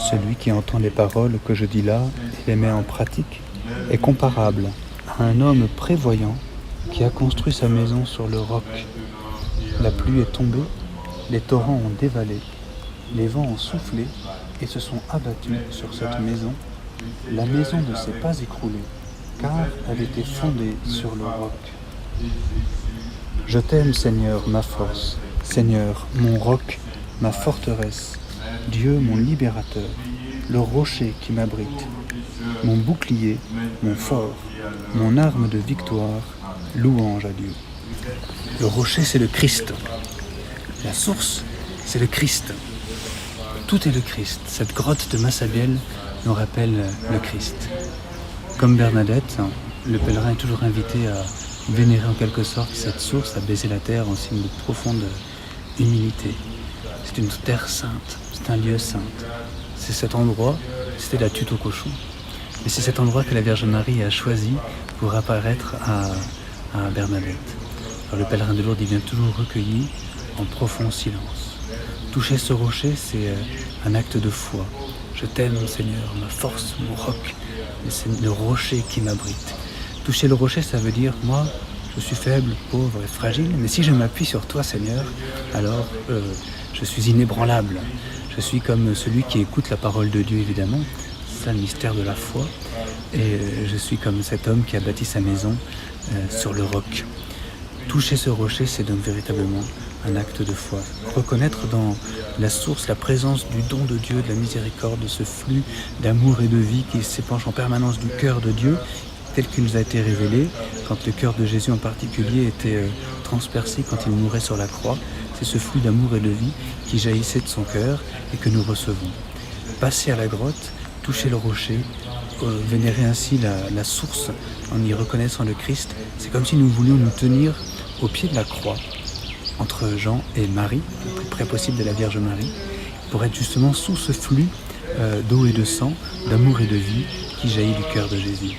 Celui qui entend les paroles que je dis là et les met en pratique est comparable à un homme prévoyant qui a construit sa maison sur le roc. La pluie est tombée, les torrents ont dévalé, les vents ont soufflé et se sont abattus sur cette maison. La maison ne s'est pas écroulée, car elle était fondée sur le roc. Je t'aime, Seigneur, ma force, Seigneur, mon roc, ma forteresse, Dieu, mon libérateur, le rocher qui m'abrite, mon bouclier, mon fort, mon arme de victoire, louange à Dieu. Le rocher, c'est le Christ. La source, c'est le Christ. Tout est le Christ. Cette grotte de Massabielle nous rappelle le Christ. Comme Bernadette, le pèlerin est toujours invité à vénérer en quelque sorte cette source, à baiser la terre en signe de profonde humilité. C'est une terre sainte, c'est un lieu saint. C'est cet endroit, c'était la tuto cochon, mais c'est cet endroit que la Vierge Marie a choisi pour apparaître à Bernadette. Alors, le pèlerin de Lourdes, il vient toujours recueilli en profond silence. Toucher ce rocher, c'est un acte de foi. Je t'aime, Seigneur, ma force, mon roc, c'est le rocher qui m'abrite. Toucher le rocher, ça veut dire, moi, je suis faible, pauvre et fragile, mais si je m'appuie sur toi, Seigneur, alors je suis inébranlable. Je suis comme celui qui écoute la parole de Dieu, évidemment. C'est ça le mystère de la foi. Et je suis comme cet homme qui a bâti sa maison sur le roc. Toucher ce rocher, c'est donc véritablement un acte de foi. Reconnaître dans la source la présence du don de Dieu, de la miséricorde, de ce flux d'amour et de vie qui s'épanche en permanence du cœur de Dieu, tel qu'il nous a été révélé, quand le cœur de Jésus en particulier était transpercé quand il mourait sur la croix. C'est ce flux d'amour et de vie qui jaillissait de son cœur et que nous recevons. Passer à la grotte, toucher le rocher, vénérer ainsi la source en y reconnaissant le Christ, c'est comme si nous voulions nous tenir au pied de la croix, entre Jean et Marie, le plus près possible de la Vierge Marie, pour être justement sous ce flux d'eau et de sang, d'amour et de vie qui jaillit du cœur de Jésus.